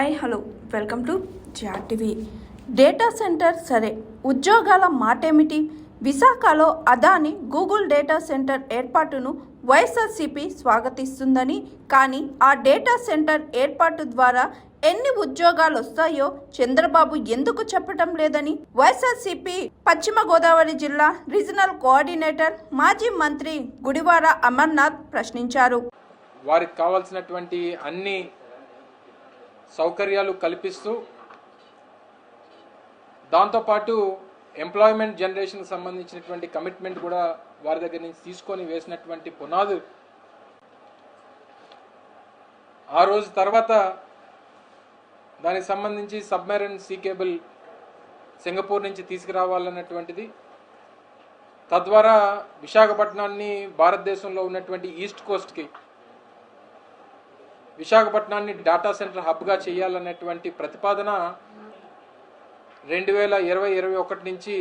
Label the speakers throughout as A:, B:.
A: Hi hello welcome to TV. Data centre సరే, ఉద్యోగాల మాటేమిటి? విశాఖలో అదాని గూగుల్ డేటా సెంటర్ ఏర్పాటును వైఎస్ఆర్సీపీ స్వాగతిస్తుందని, కానీ ఆ డేటా సెంటర్ ఏర్పాటు ద్వారా ఎన్ని ఉద్యోగాలు వస్తాయో చంద్రబాబు ఎందుకు చెప్పడం లేదని వైఎస్ఆర్సీపీ పశ్చిమ గోదావరి జిల్లా రీజనల్ కోఆర్డినేటర్ మాజీ మంత్రి గుడివాడ అమర్నాథ్ ప్రశ్నించారు.
B: వారికి కావాల్సినటువంటి అన్ని సౌకర్యాలు కల్పిస్తూ దాంతోపాటు ఎంప్లాయ్మెంట్ జనరేషన్కి సంబంధించినటువంటి కమిట్మెంట్ కూడా వారి దగ్గర నుంచి తీసుకొని వేసినటువంటి పునాదు ఆ రోజు తర్వాత దానికి సంబంధించి సబ్మెరైన్ సీ కేబుల్ సింగపూర్ నుంచి తీసుకురావాలన్నటువంటిది, తద్వారా విశాఖపట్నాన్ని భారతదేశంలో ఉన్నటువంటి ఈస్ట్ కోస్ట్కి విశాఖపట్నాన్ని డేటా సెంటర్ హబ్గా చేయాలనేటువంటి ప్రతిపాదన 2020-21 నుంచి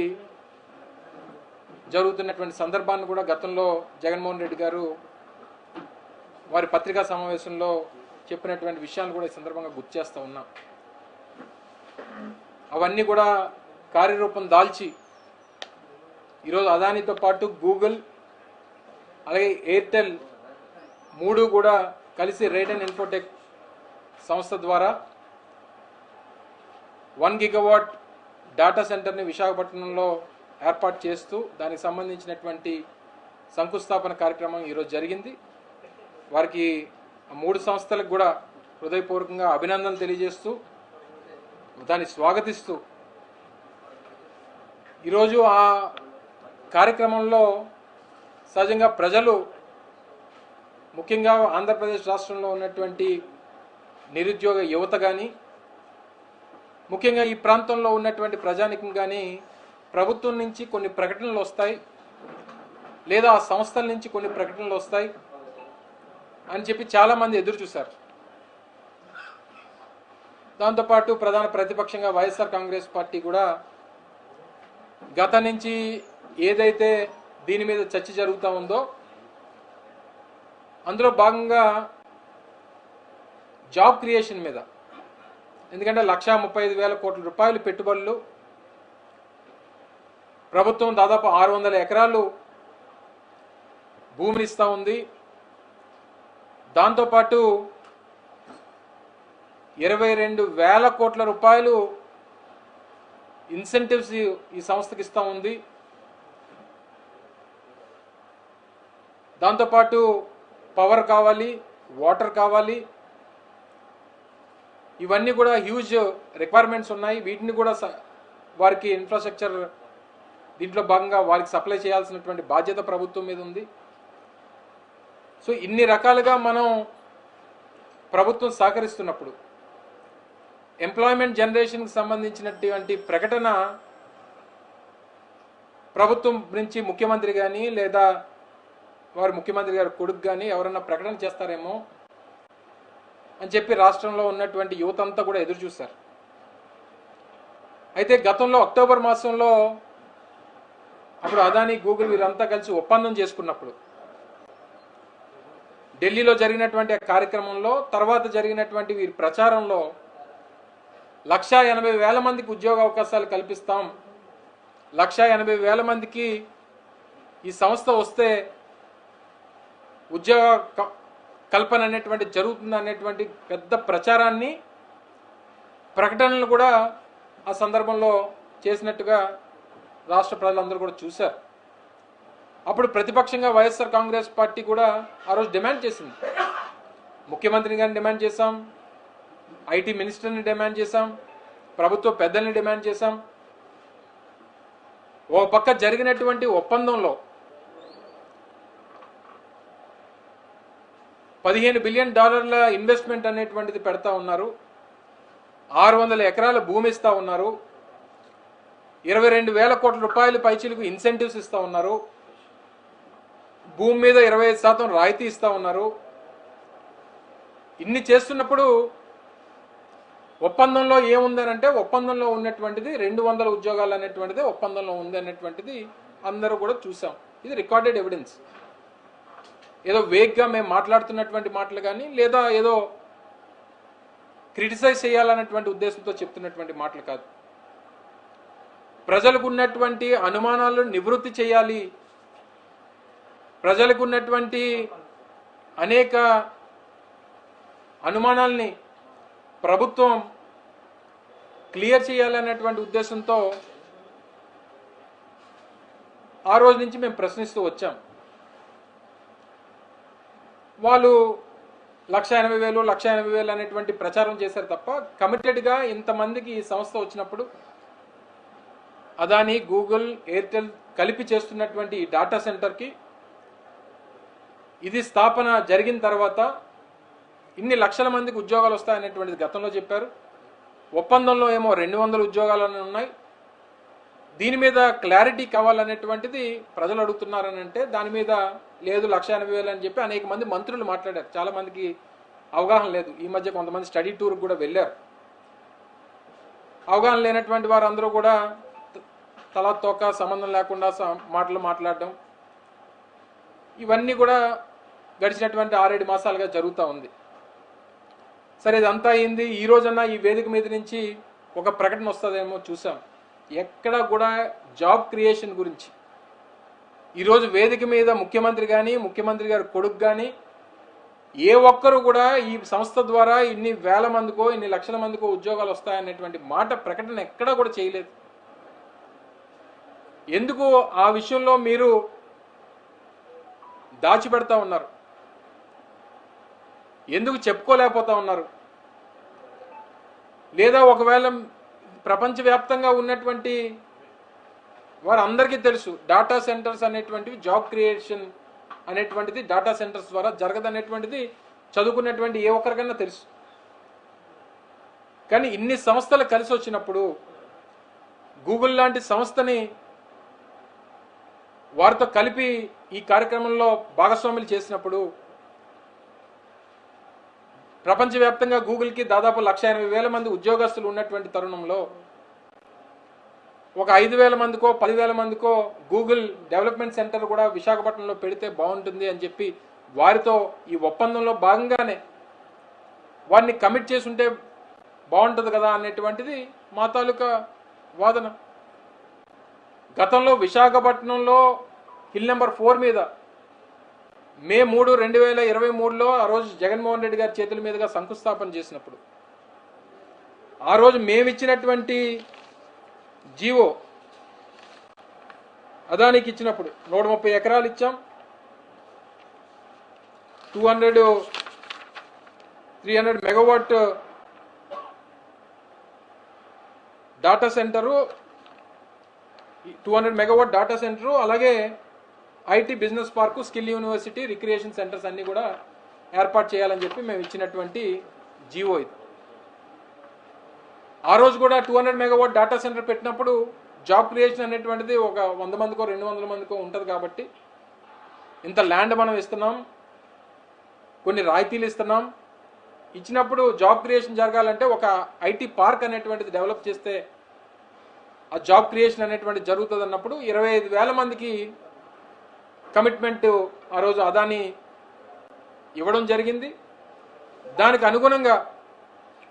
B: జరుగుతున్నటువంటి సందర్భాన్ని కూడా గతంలో జగన్మోహన్ రెడ్డి గారు వారి పత్రికా సమావేశంలో చెప్పినటువంటి విషయాలు కూడా ఈ సందర్భంగా గుర్తు చేస్తూ ఉన్నాం. అవన్నీ కూడా కార్యరూపం దాల్చి ఈరోజు అదానితో పాటు గూగుల్ అలాగే ఎయిర్టెల్ మూడు కూడా కలిసి రేడియన్ ఇన్ఫోటెక్ సంస్థ ద్వారా 1 గిగావాట్ డేటా సెంటర్ని విశాఖపట్నంలో ఏర్పాటు చేస్తూ దానికి సంబంధించినటువంటి శంకుస్థాపన కార్యక్రమం ఈరోజు జరిగింది. వారికి మూడు సంస్థలకు కూడా హృదయపూర్వకంగా అభినందనలు తెలియజేస్తూ దాన్ని స్వాగతిస్తూ ఈరోజు ఆ కార్యక్రమంలో సహజంగా ప్రజలు, ముఖ్యంగా ఆంధ్రప్రదేశ్ రాష్ట్రంలో ఉన్నటువంటి నిరుద్యోగ యువత కానీ, ముఖ్యంగా ఈ ప్రాంతంలో ఉన్నటువంటి ప్రజానికం కానీ ప్రభుత్వం నుంచి కొన్ని ప్రకటనలు వస్తాయి లేదా ఆ సంస్థల నుంచి కొన్ని ప్రకటనలు వస్తాయి అని చెప్పి చాలామంది ఎదురు చూశారు. దాంతోపాటు ప్రధాన ప్రతిపక్షంగా వైఎస్ఆర్ కాంగ్రెస్ పార్టీ కూడా గత నుంచి ఏదైతే దీని మీద చర్చ జరుగుతూ ఉందో అందులో భాగంగా జాబ్ క్రియేషన్ మీద, ఎందుకంటే 1,35,000 కోట్ల రూపాయలు పెట్టుబడులు, ప్రభుత్వం దాదాపు 600 ఎకరాలు భూమిని ఇస్తూ ఉంది. దాంతోపాటు 22,000 కోట్ల రూపాయలు ఇన్సెంటివ్స్ ఈ సంస్థకి ఇస్తూ ఉంది. దాంతోపాటు పవర్ కావాలి, వాటర్ కావాలి, ఇవన్నీ కూడా హ్యూజ్ రిక్వైర్మెంట్స్ ఉన్నాయి. వీటిని కూడా వారికి ఇన్ఫ్రాస్ట్రక్చర్ దీంట్లో భాగంగా వారికి సప్లై చేయాల్సినటువంటి బాధ్యత ప్రభుత్వం మీద ఉంది. సో ఇన్ని రకాలుగా మనం ప్రభుత్వం సహకరిస్తున్నప్పుడు ఎంప్లాయ్మెంట్ జనరేషన్కి సంబంధించినటువంటి ప్రకటన ప్రభుత్వం నుంచి ముఖ్యమంత్రి కానీ లేదా వారు ముఖ్యమంత్రి గారి కొడుకు కానీ ఎవరన్నా ప్రకటన చేస్తారేమో అని చెప్పి రాష్ట్రంలో ఉన్నటువంటి యువత అంతా కూడా ఎదురు చూశారు. అయితే గతంలో అక్టోబర్ మాసంలో అప్పుడు అదాని గూగుల్ వీరంతా కలిసి ఒప్పందం చేసుకున్నప్పుడు ఢిల్లీలో జరిగినటువంటి కార్యక్రమంలో తర్వాత జరిగినటువంటి వీరి ప్రచారంలో 1,80,000 మందికి ఉద్యోగ అవకాశాలు కల్పిస్తాం, 1,80,000 మందికి ఈ సంస్థ వస్తే ఉద్యోగ కల్పన అనేటువంటి జరుగుతుంది అనేటువంటి పెద్ద ప్రచారాన్ని, ప్రకటనలు కూడా ఆ సందర్భంలో చేసినట్టుగా రాష్ట్ర ప్రజలందరూ కూడా చూశారు. అప్పుడు ప్రతిపక్షంగా వైఎస్ఆర్ కాంగ్రెస్ పార్టీ కూడా ఆ రోజు డిమాండ్ చేసింది. ముఖ్యమంత్రి గారిని డిమాండ్ చేశాం, ఐటీ మినిస్టర్ని డిమాండ్ చేశాం, ప్రభుత్వ పెద్దల్ని డిమాండ్ చేశాం. ఓ పక్క జరిగినటువంటి ఒప్పందంలో $15 బిలియన్ ఇన్వెస్ట్మెంట్ అనేటువంటిది పెడతా ఉన్నారు, 600 ఎకరాల భూమి ఇస్తూ ఉన్నారు, 22,000 కోట్ల రూపాయలు పైచీలకు ఇన్సెంటివ్స్ ఇస్తూ ఉన్నారు, భూమి మీద 25% రాయితీ ఇస్తూ ఉన్నారు. ఇన్ని చేస్తున్నప్పుడు ఒప్పందంలో ఏముందనంటే ఒప్పందంలో ఉన్నటువంటిది 200 ఉద్యోగాలు అనేటువంటిది ఒప్పందంలో ఉంది అనేటువంటిది అందరూ కూడా చూసాం. ఇది రికార్డెడ్ ఎవిడెన్స్. ఏదో వేగ్గా మేము మాట్లాడుతున్నటువంటి మాటలు కానీ లేదా ఏదో క్రిటిసైజ్ చేయాలన్నటువంటి ఉద్దేశంతో చెప్తున్నటువంటి మాటలు కాదు. ప్రజలకు ఉన్నటువంటి అనుమానాలను నివృత్తి చేయాలి, ప్రజలకు ఉన్నటువంటి అనేక అనుమానాల్ని ప్రభుత్వం క్లియర్ చేయాలనేటువంటి ఉద్దేశంతో ఆ రోజు నుంచి మేము ప్రశ్నిస్తూ వచ్చాం. వాళ్ళు 1,80,000 1,80,000 అనేటువంటి ప్రచారం చేశారు తప్ప కమిటెడ్గా ఇంతమందికి ఈ సంస్థ వచ్చినప్పుడు అదాని, గూగుల్, ఎయిర్టెల్ కలిపి చేస్తున్నటువంటి ఈ డాటా సెంటర్కి ఇది స్థాపన జరిగిన తర్వాత ఇన్ని లక్షల మందికి ఉద్యోగాలు వస్తాయనేటువంటిది గతంలో చెప్పారు. ఒప్పందంలో ఏమో 200 ఉద్యోగాలని ఉన్నాయి. దీని మీద క్లారిటీ కావాలనేటువంటిది ప్రజలు అడుగుతున్నారని అంటే దాని మీద లేదు 1,80,000 అని చెప్పి అనేక మంది మంత్రులు మాట్లాడారు. చాలా మందికి అవగాహన లేదు. ఈ మధ్య కొంతమంది స్టడీ టూర్కి కూడా వెళ్ళారు. అవగాహన లేనటువంటి వారు అందరూ కూడా తలా తోక సంబంధం లేకుండా మాటలు మాట్లాడడం, ఇవన్నీ కూడా గడిచినటువంటి 6-7 మాసాలుగా జరుగుతూ ఉంది. సరే, ఇదంతా అయింది. ఈ రోజన్నా ఈ వేదిక మీద నుంచి ఒక ప్రకటన వస్తుందేమో చూసాం. ఎక్కడ కూడా జాబ్ క్రియేషన్ గురించి ఈరోజు వేదిక మీద ముఖ్యమంత్రి కానీ, ముఖ్యమంత్రి గారి కొడుకు కానీ ఏ ఒక్కరు కూడా ఈ సంస్థ ద్వారా ఇన్ని వేల మందికో, ఇన్ని లక్షల మందికో ఉద్యోగాలు వస్తాయనేటువంటి మాట ప్రకటన ఎక్కడా కూడా చేయలేదు. ఎందుకు ఆ విషయంలో మీరు దాచిపెడతా ఉన్నారు? ఎందుకు చెప్పుకోలేకపోతా ఉన్నారు? లేదా ఒకవేళ ప్రపంచవ్యాప్తంగా ఉన్నటువంటి వారందరికీ తెలుసు డాటా సెంటర్స్ అనేటువంటివి, జాబ్ క్రియేషన్ అనేటువంటిది డాటా సెంటర్స్ ద్వారా జరగదనేటువంటిది చదువుకున్నటువంటి ఏ ఒక్కరికైనా తెలుసు. కానీ ఇన్ని సంస్థలు కలిసి వచ్చినప్పుడు గూగుల్ లాంటి సంస్థని వారితో కలిపి ఈ కార్యక్రమంలో భాగస్వాములు చేసినప్పుడు ప్రపంచవ్యాప్తంగా గూగుల్కి దాదాపు 1,80,000 మంది ఉద్యోగస్తులు ఉన్నటువంటి తరుణంలో ఒక 5,000 మందికో 10,000 మందికో గూగుల్ డెవలప్మెంట్ సెంటర్ కూడా విశాఖపట్నంలో పెడితే బాగుంటుంది అని చెప్పి వారితో ఈ ఒప్పందంలో భాగంగానే వారిని కమిట్ చేసి ఉంటే బాగుంటుంది కదా అనేటువంటిది మా తాలూకా వాదన. గతంలో విశాఖపట్నంలో హిల్ నెంబర్ 4 మీద మే 3, 2023లో ఆ రోజు జగన్మోహన్ రెడ్డి గారి చేతుల మీదుగా శంకుస్థాపన చేసినప్పుడు ఆ రోజు మేమిచ్చినటువంటి జీవో అదానికి ఇచ్చినప్పుడు 130 ఎకరాలు ఇచ్చాం. 300 megawatt data centre, 200 megawatt data centre, అలాగే IT business park, skill university, recreation centres అన్నీ కూడా ఏర్పాటు చేయాలని చెప్పి మేము ఇచ్చినటువంటి జీవో ఇది. ఆ రోజు కూడా 200 మెగావాట్ డాటా సెంటర్ పెట్టినప్పుడు జాబ్ క్రియేషన్ అనేటువంటిది ఒక 100 మందికో 200 మందికో ఉంటుంది కాబట్టి ఇంత ల్యాండ్ మనం ఇస్తున్నాం, కొన్ని రాయితీలు ఇస్తున్నాం. ఇచ్చినప్పుడు జాబ్ క్రియేషన్ జరగాలంటే ఒక ఐటీ పార్క్ అనేటువంటిది డెవలప్ చేస్తే ఆ జాబ్ క్రియేషన్ అనేటువంటిది జరుగుతుంది అన్నప్పుడు 25,000 మందికి కమిట్మెంట్ ఆ రోజు అదాని ఇవ్వడం జరిగింది. దానికి అనుగుణంగా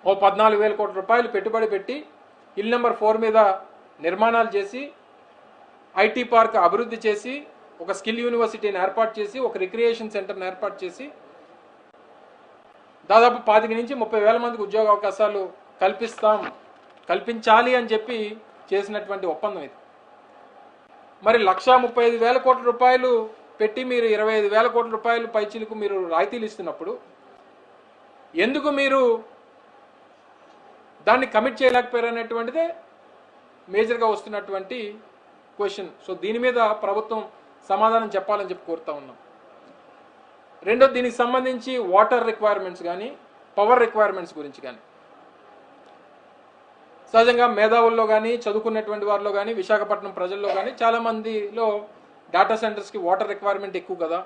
B: ఓ 14,000 కోట్ల రూపాయలు పెట్టుబడి పెట్టి హిల్ నెంబర్ 4 మీద నిర్మాణాలు చేసి, ఐటీ పార్క్ అభివృద్ధి చేసి, ఒక స్కిల్ యూనివర్సిటీని ఏర్పాటు చేసి, ఒక రిక్రియేషన్ సెంటర్ని ఏర్పాటు చేసి దాదాపు 25 నుంచి 30,000 మందికి ఉద్యోగ అవకాశాలు కల్పించాలి అని చెప్పి చేసినటువంటి ఒప్పందం ఇది. మరి 1,35,000 కోట్ల రూపాయలు పెట్టి మీరు 25,000 కోట్ల రూపాయలు పైచిలకు మీరు రాయితీలు ఇస్తున్నప్పుడు ఎందుకు మీరు దాన్ని కమిట్ చేయలేకపోయారు అనేటువంటిదే మేజర్గా వస్తున్నటువంటి క్వశ్చన్. సో దీని మీద ప్రభుత్వం సమాధానం చెప్పాలని చెప్పి కోరుతా ఉన్నాం. రెండోది, దీనికి సంబంధించి వాటర్ రిక్వైర్మెంట్స్ కానీ, పవర్ రిక్వైర్మెంట్స్ గురించి కానీ సహజంగా మేధావుల్లో కానీ, చదువుకున్నటువంటి వారిలో కానీ, విశాఖపట్నం ప్రజల్లో కానీ చాలామందిలో డేటా సెంటర్స్కి వాటర్ రిక్వైర్మెంట్ ఎక్కువ కదా,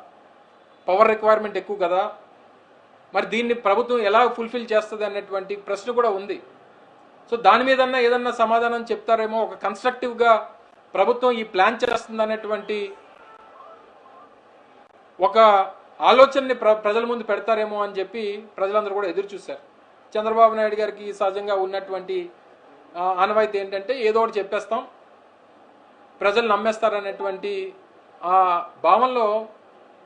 B: పవర్ రిక్వైర్మెంట్ ఎక్కువ కదా, మరి దీన్ని ప్రభుత్వం ఎలా ఫుల్ఫిల్ చేస్తుంది అనేటువంటి ప్రశ్న కూడా ఉంది. సో దాని మీద ఏదన్నా సమాధానం చెప్తారేమో, ఒక కన్స్ట్రక్టివ్గా ప్రభుత్వం ఈ ప్లాన్ చేస్తుంది అనేటువంటి ఒక ఆలోచనని ప్రజల ముందు పెడతారేమో అని చెప్పి ప్రజలందరూ కూడా ఎదురు చూశారు. చంద్రబాబు నాయుడు గారికి సహజంగా ఉన్నటువంటి ఆనవాయితీ ఏంటంటే ఏదో ఒకటి చెప్పేస్తాం, ప్రజలు నమ్మేస్తారనేటువంటి ఆ భావనలో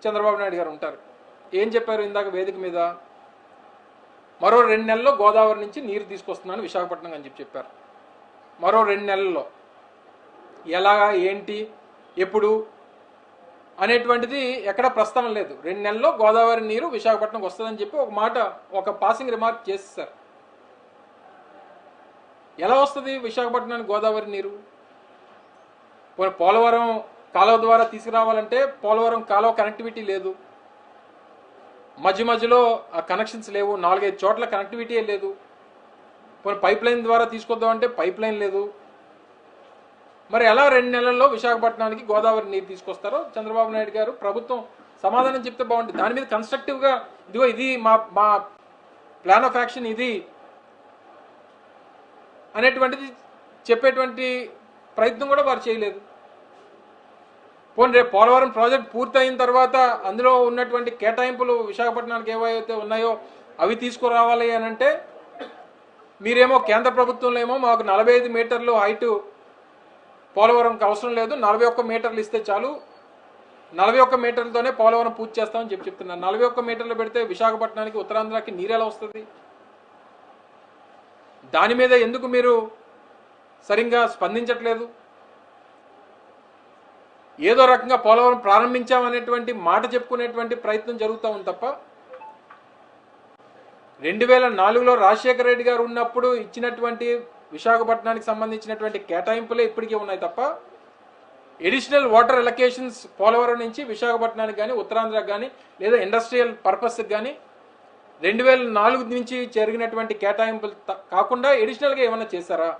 B: చంద్రబాబు నాయుడు గారు ఉంటారు. ఏం చెప్పారు ఇందాక వేదిక మీద? మరో 2 నెలల్లో గోదావరి నుంచి నీరు తీసుకొస్తున్నాను విశాఖపట్నం అని చెప్పారు. మరో 2 నెలల్లో ఎలాగా, ఏంటి, ఎప్పుడు అనేటువంటిది ఎక్కడ ప్రస్తావన లేదు. 2 నెలల్లో గోదావరి నీరు విశాఖపట్నంకి వస్తుందని చెప్పి ఒక మాట, ఒక పాసింగ్ రిమార్క్ చేసేసారు. ఎలా వస్తుంది విశాఖపట్నానికి గోదావరి నీరు? పోలవరం కాలువ ద్వారా తీసుకురావాలంటే పోలవరం కాలువ కనెక్టివిటీ లేదు, మధ్యలో ఆ కనెక్షన్స్ లేవు, 4-5 చోట్ల కనెక్టివిటీ లేదు. పైప్ లైన్ ద్వారా తీసుకొద్దామంటే పైప్ లైన్ లేదు. మరి ఎలా 2 నెలల్లో విశాఖపట్నానికి గోదావరి నీరు తీసుకొస్తారో చంద్రబాబు నాయుడు గారు ప్రభుత్వం సమాధానం చెప్తే బాగుంటుంది. దాని మీద కన్స్ట్రక్టివ్గా ఇదిగో ఇది మా ప్లాన్ ఆఫ్ యాక్షన్ ఇది అనేటువంటిది చెప్పేటువంటి ప్రయత్నం కూడా వారు చేయలేదు. పోనీ రేపు పోలవరం ప్రాజెక్ట్ పూర్తయిన తర్వాత అందులో ఉన్నటువంటి కేటాయింపులు విశాఖపట్నానికి ఏవైతే ఉన్నాయో అవి తీసుకురావాలి అని అంటే మీరేమో కేంద్ర ప్రభుత్వంలో ఏమో మాకు 45 మీటర్లు హైటు పోలవరంకి అవసరం లేదు, 41 మీటర్లు ఇస్తే చాలు, 41 మీటర్లతోనే పోలవరం పూర్తి చేస్తామని చెప్తున్నారు. 41 మీటర్లు పెడితే విశాఖపట్నానికి ఉత్తరాంధ్రకి నీరు ఎలా వస్తుంది? దాని మీద ఎందుకు మీరు సరిగ్గా స్పందించట్లేదు? ఏదో రకంగా పోలవరం ప్రారంభించామనేటువంటి మాట చెప్పుకునేటువంటి ప్రయత్నం జరుగుతూ ఉంది తప్ప 2004లో రాజశేఖర రెడ్డి గారు ఉన్నప్పుడు ఇచ్చినటువంటి విశాఖపట్నానికి సంబంధించినటువంటి కేటాయింపులే ఇప్పటికీ ఉన్నాయి తప్ప ఎడిషనల్ వాటర్ ఎలకేషన్స్ పోలవరం నుంచి విశాఖపట్నానికి కానీ ఉత్తరాంధ్రకు కానీ లేదా ఇండస్ట్రియల్ పర్పస్కి కానీ 2004 నుంచి జరిగినటువంటి కేటాయింపులు కాకుండా ఎడిషనల్గా ఏమైనా చేశారా?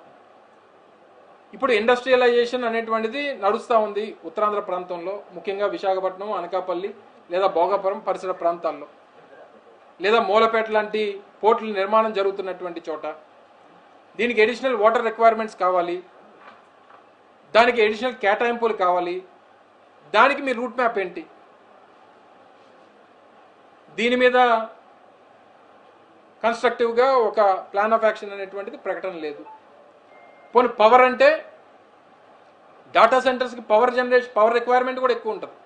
B: ఇప్పుడు ఇండస్ట్రియలైజేషన్ అనేటువంటిది నడుస్తూ ఉంది ఉత్తరాంధ్ర ప్రాంతంలో, ముఖ్యంగా విశాఖపట్నం, అనకాపల్లి లేదా భోగాపురం పరిసర ప్రాంతాల్లో, లేదా మూలపేట లాంటి పోర్టుల నిర్మాణం జరుగుతున్నటువంటి చోట దీనికి ఎడిషనల్ వాటర్ రిక్వైర్మెంట్స్ కావాలి, దానికి ఎడిషనల్ కేటాయింపులు కావాలి. దానికి మీ రూట్ మ్యాప్ ఏంటి? దీని మీద కన్స్ట్రక్టివ్గా ఒక ప్లాన్ ఆఫ్ యాక్షన్ అనేటువంటిది ప్రకటన లేదు. పోనీ పవర్ అంటే డేటా సెంటర్స్కి పవర్ రిక్వైర్మెంట్ కూడా ఎక్కువ ఉంటుంది.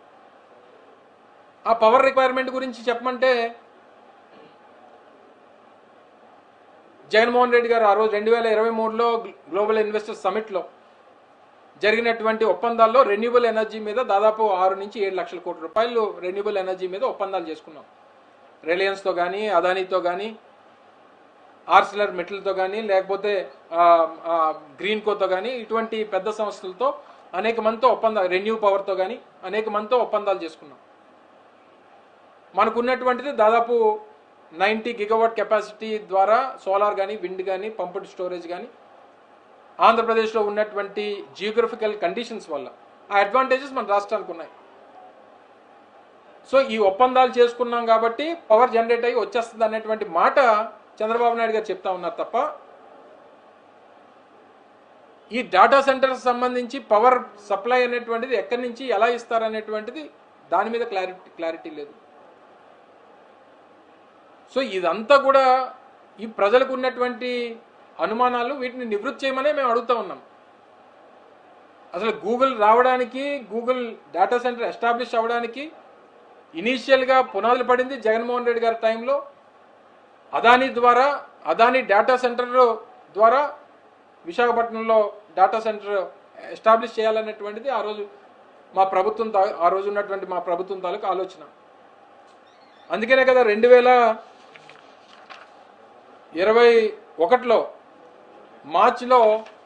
B: ఆ పవర్ రిక్వైర్మెంట్ గురించి చెప్పమంటే జగన్మోహన్ రెడ్డి గారు ఆ రోజు 2023లో గ్లోబల్ ఇన్వెస్టర్స్ సమిట్లో జరిగినటువంటి ఒప్పందాల్లో రెన్యూబుల్ ఎనర్జీ మీద దాదాపు 6 నుంచి 7 లక్షల కోట్ల రూపాయలు రెన్యూబుల్ ఎనర్జీ మీద ఒప్పందాలు చేసుకున్నాం. రిలయన్స్తో కానీ, అదానీతో కానీ, ఆర్సిలర్ మెటల్తో కానీ, లేకపోతే గ్రీన్కోతో కానీ, ఇటువంటి పెద్ద సంస్థలతో అనేక మందితో ఒప్పందాలు, రెన్యూ పవర్తో కానీ అనేక మందితో ఒప్పందాలు చేసుకున్నాం. మనకున్నటువంటిది దాదాపు 90 గిగావాట్ కెపాసిటీ ద్వారా సోలార్ కానీ, విండ్ కానీ, పంప్డ్ స్టోరేజ్ కానీ ఆంధ్రప్రదేశ్లో ఉన్నటువంటి జియోగ్రఫికల్ కండిషన్స్ వల్ల ఆ అడ్వాంటేజెస్ మన రాష్ట్రానికి ఉన్నాయి. సో ఈ ఒప్పందాలు చేసుకున్నాం కాబట్టి పవర్ జనరేట్ అయ్యి వచ్చేస్తుంది అనేటువంటి మాట చంద్రబాబు నాయుడు గారు చెప్తా ఉన్నారు తప్ప ఈ డేటా సెంటర్స్ సంబంధించి పవర్ సప్లై అనేటువంటిది ఎక్కడి నుంచి ఎలా ఇస్తారనేటువంటిది దాని మీద క్లారిటీ లేదు. సో ఇదంతా కూడా ఈ ప్రజలకు ఉన్నటువంటి అనుమానాలు, వీటిని నివృత్తి చేయమనే మేము అడుగుతూ ఉన్నాం. అసలు గూగుల్ రావడానికి, గూగుల్ డేటా సెంటర్ ఎస్టాబ్లిష్ అవ్వడానికి ఇనీషియల్గా పునాదులు పడింది జగన్మోహన్ రెడ్డి గారి టైంలో. అదానీ డేటా సెంటర్ ద్వారా విశాఖపట్నంలో డేటా సెంటర్ ఎస్టాబ్లిష్ చేయాలనేటువంటిది ఆ రోజు ఉన్నటువంటి మా ప్రభుత్వం తాలూకు ఆలోచన. అందుకనే కదా 2021లో మార్చిలో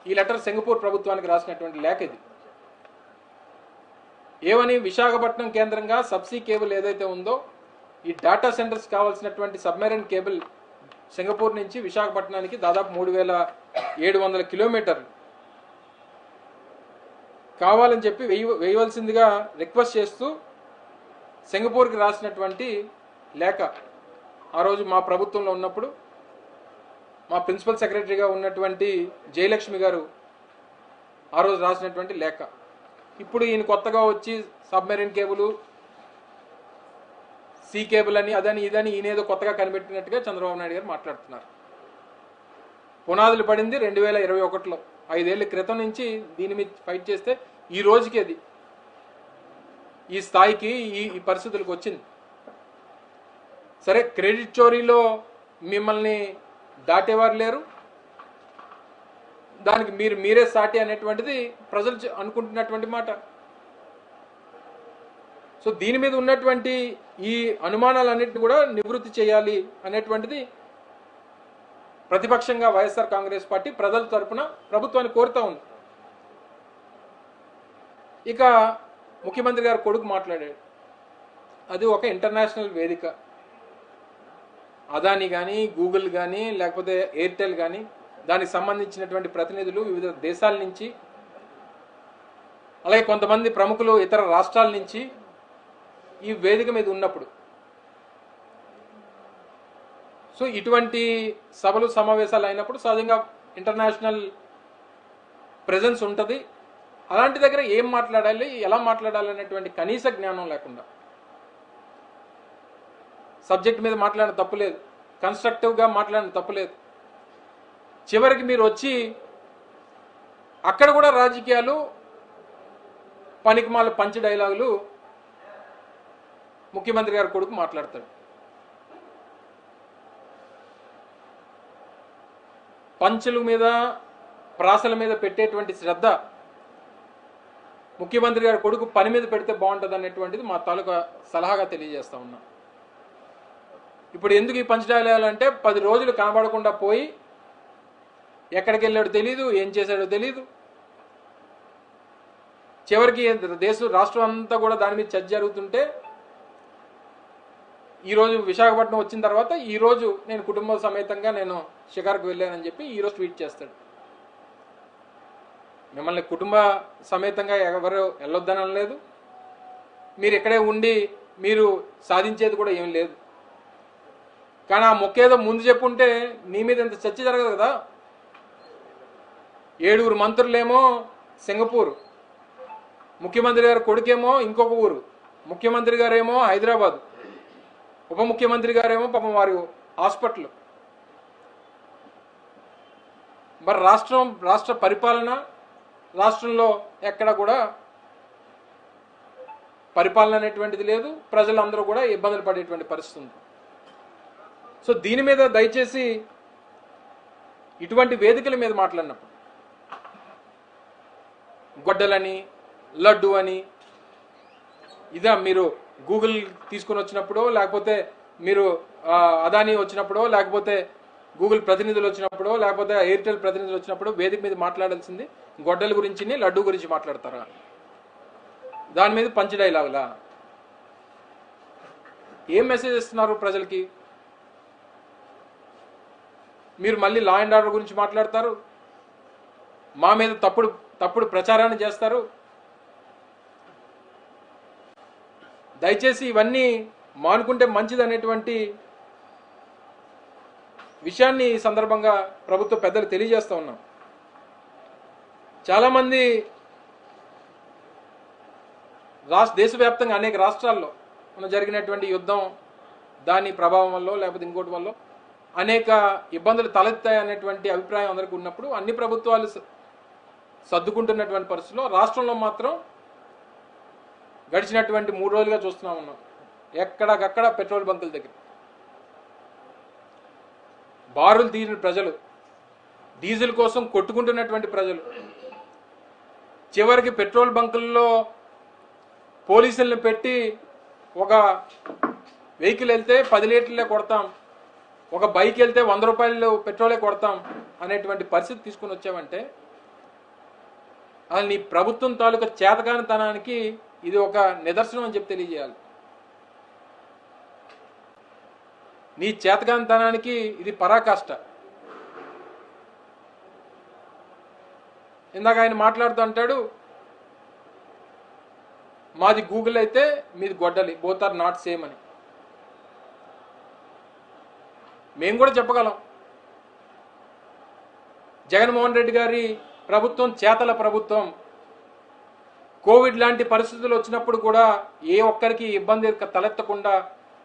B: ఈ లెటర్ సింగపూర్ ప్రభుత్వానికి రాసినటువంటి లేఖ ఇది. ఏమని? విశాఖపట్నం కేంద్రంగా సబ్సీ కేబుల్ ఏదైతే ఉందో ఈ డేటా సెంటర్స్ కావాల్సినటువంటి సబ్మెరైన్ కేబుల్ సింగపూర్ నుంచి విశాఖపట్నానికి దాదాపు 3700 కిలోమీటర్లు కావాలని చెప్పి వేయవలసిందిగా రిక్వెస్ట్ చేస్తూ సింగపూర్కి రాసినటువంటి లేఖ ఆ రోజు మా ప్రభుత్వంలో ఉన్నప్పుడు మా ప్రిన్సిపల్ సెక్రటరీగా ఉన్నటువంటి జయలక్ష్మి గారు ఆ రోజు రాసినటువంటి లేఖ. ఇప్పుడు ఈయన కొత్తగా వచ్చి సబ్మెరైన్ కేబుల్, సీ కేబుల్ అని, అదని ఇదని ఈయనేదో కొత్తగా కనిపెట్టినట్టుగా చంద్రబాబు నాయుడు గారు మాట్లాడుతున్నారు. పునాదులు పడింది 2021లో. 5 ఏళ్ల క్రితం నుంచి దీని మీద ఫైట్ చేస్తే ఈ రోజుకి అది ఈ స్థాయికి ఈ పరిస్థితులకు వచ్చింది. సరే, క్రెడిట్ చోరీలో మిమ్మల్ని దాటేవారు లేరు, దానికి మీరే సాటి అనేటువంటిది ప్రజలు అనుకుంటున్నటువంటి మాట. సో దీని మీద ఉన్నటువంటి ఈ అనుమానాలన్నింటినీ కూడా నివృత్తి చేయాలి అనేటువంటిది ప్రతిపక్షంగా వైఎస్ఆర్ కాంగ్రెస్ పార్టీ ప్రజల తరపున ప్రభుత్వాన్ని కోరుతా ఉంది. ఇక ముఖ్యమంత్రి గారు కొడుకు మాట్లాడాడు. అది ఒక ఇంటర్నేషనల్ వేదిక. అదాని కానీ, గూగుల్ కానీ, లేకపోతే ఎయిర్టెల్ కానీ, దానికి సంబంధించినటువంటి ప్రతినిధులు వివిధ దేశాల నుంచి, అలాగే కొంతమంది ప్రముఖులు ఇతర రాష్ట్రాల నుంచి ఈ వేదిక మీద ఉన్నప్పుడు, సో ఇటువంటి సభలు సమావేశాలు అయినప్పుడు సహజంగా ఇంటర్నేషనల్ ప్రెజెన్స్ ఉంటుంది. అలాంటి దగ్గర ఏం మాట్లాడాలి, ఎలా మాట్లాడాలి అనేటువంటి కనీస జ్ఞానం లేకుండా సబ్జెక్ట్ మీద మాట్లాడిన తప్పులేదు, కన్స్ట్రక్టివ్గా మాట్లాడిన తప్పులేదు. చివరికి మీరు వచ్చి అక్కడ కూడా రాజకీయాలు, పనికిమాల పంచ్ డైలాగులు ముఖ్యమంత్రి గారి కొడుకు మాట్లాడతాడు. పంచుల మీద, ప్రాసల మీద పెట్టేటువంటి శ్రద్ధ ముఖ్యమంత్రి గారి కొడుకు పని మీద పెడితే బాగుంటుంది అనేటువంటిది మా తాలూకా సలహాగా తెలియజేస్తా ఉన్నా. ఇప్పుడు ఎందుకు ఈ పంచ్ డైలాగులు అంటే 10 రోజులు కనబడకుండా పోయి ఎక్కడికి వెళ్ళాడో తెలీదు, ఏం చేశాడో తెలీదు. చివరికి రాష్ట్రం అంతా కూడా దాని మీద చర్చ జరుగుతుంటే ఈరోజు విశాఖపట్నం వచ్చిన తర్వాత ఈరోజు నేను కుటుంబ సమేతంగా నేను షికార్కు వెళ్ళానని చెప్పి ఈరోజు ట్వీట్ చేస్తాడు. మిమ్మల్ని కుటుంబ సమేతంగా ఎవరు వెళ్ళొద్దని అనలేదు, మీరు ఇక్కడే ఉండి మీరు సాధించేది కూడా ఏం లేదు. కానీ ఆ మొక్కేదో ముందు చెప్పుంటే నీ మీద ఇంత చర్చ జరగదు కదా. 7 మంత్రులేమో సింగపూర్, ముఖ్యమంత్రి గారి కొడుకేమో ఇంకొక ఊరు, ముఖ్యమంత్రి గారేమో హైదరాబాద్, ఉప ముఖ్యమంత్రి గారేమో పాపం వారి హాస్పిటల్. మరి రాష్ట్ర పరిపాలన, రాష్ట్రంలో ఎక్కడ కూడా పరిపాలన అనేటువంటిది లేదు, ప్రజలందరూ కూడా ఇబ్బందులు పడేటువంటి పరిస్థితి ఉంది. సో దీని మీద దయచేసి ఇటువంటి వేదికల మీద మాట్లాడినప్పుడు గొడ్డలని, లడ్డు అని, ఇదా మీరు గూగుల్ తీసుకొని వచ్చినప్పుడు, లేకపోతే మీరు అదాని వచ్చినప్పుడు, లేకపోతే గూగుల్ ప్రతినిధులు వచ్చినప్పుడు, లేకపోతే ఎయిర్టెల్ ప్రతినిధులు వచ్చినప్పుడు వేదిక మీద మాట్లాడాల్సింది గొడ్డల గురించి, లడ్డు గురించి మాట్లాడతారా? దాని మీద పంచ్ డైలాగులా? ఏం మెసేజ్ ఇస్తున్నారు ప్రజలకి? మీరు మళ్ళీ లా అండ్ ఆర్డర్ గురించి మాట్లాడతారు, మా మీద తప్పుడు ప్రచారాన్ని చేస్తారు. దయచేసి ఇవన్నీ మానుకుంటే మంచిది అనేటువంటి విషయాన్ని ఈ సందర్భంగా ప్రభుత్వ పెద్దలు తెలియజేస్తూ ఉన్నాం. చాలామంది దేశవ్యాప్తంగా అనేక రాష్ట్రాల్లో మన జరిగినటువంటి యుద్ధం, దాని ప్రభావం వల్ల లేకపోతే ఇంకోటి వల్ల అనేక ఇబ్బందులు తలెత్తాయి అనేటువంటి అభిప్రాయం అందరికీ ఉన్నప్పుడు అన్ని ప్రభుత్వాలు సర్దుకుంటున్నటువంటి పరిస్థితుల్లో రాష్ట్రంలో మాత్రం గడిచినటువంటి 3 రోజులుగా చూస్తున్నాం ఉన్నాం. ఎక్కడికక్కడ పెట్రోల్ బంకుల దగ్గర బారులు తీరిన ప్రజలు, డీజిల్ కోసం కొట్టుకుంటున్నటువంటి ప్రజలు, చివరికి పెట్రోల్ బంకుల్లో పోలీసులను పెట్టి ఒక వెహికల్ వెళ్తే 10 లీటర్లే కొడతాం, ఒక బైక్ వెళ్తే 100 రూపాయలు పెట్రోలే కొడతాం అనేటువంటి పరిస్థితి తీసుకుని వచ్చామంటే అది నీ ప్రభుత్వం తాలూకా చేతకానితనానికి ఇది ఒక నిదర్శనం అని చెప్పి తెలియజేయాలి. నీ చేతకానితనానికి ఇది పరాకాష్ట. ఇందాక ఆయన మాట్లాడుతూ అంటాడు, మాది గూగుల్ అయితే మీది గొడ్డలి, బోత్ ఆర్ నాట్ సేమ్ అని. మేము కూడా చెప్పగలం, జగన్మోహన్ రెడ్డి గారి ప్రభుత్వం చేతల ప్రభుత్వం. కోవిడ్ లాంటి పరిస్థితులు వచ్చినప్పుడు కూడా ఏ ఒక్కరికి ఇబ్బంది తలెత్తకుండా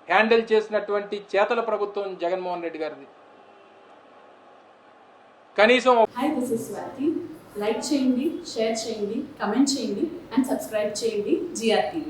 B: హ్యాండిల్ చేసినటువంటి చేతల ప్రభుత్వం జగన్మోహన్ రెడ్డి గారిది. కనీసం
C: hi this is Swathi. Like చేయండి, షేర్ చేయండి, కమెంట్ చేయండి అండ్ సబ్స్క్రైబ్ చేయండి GRTV.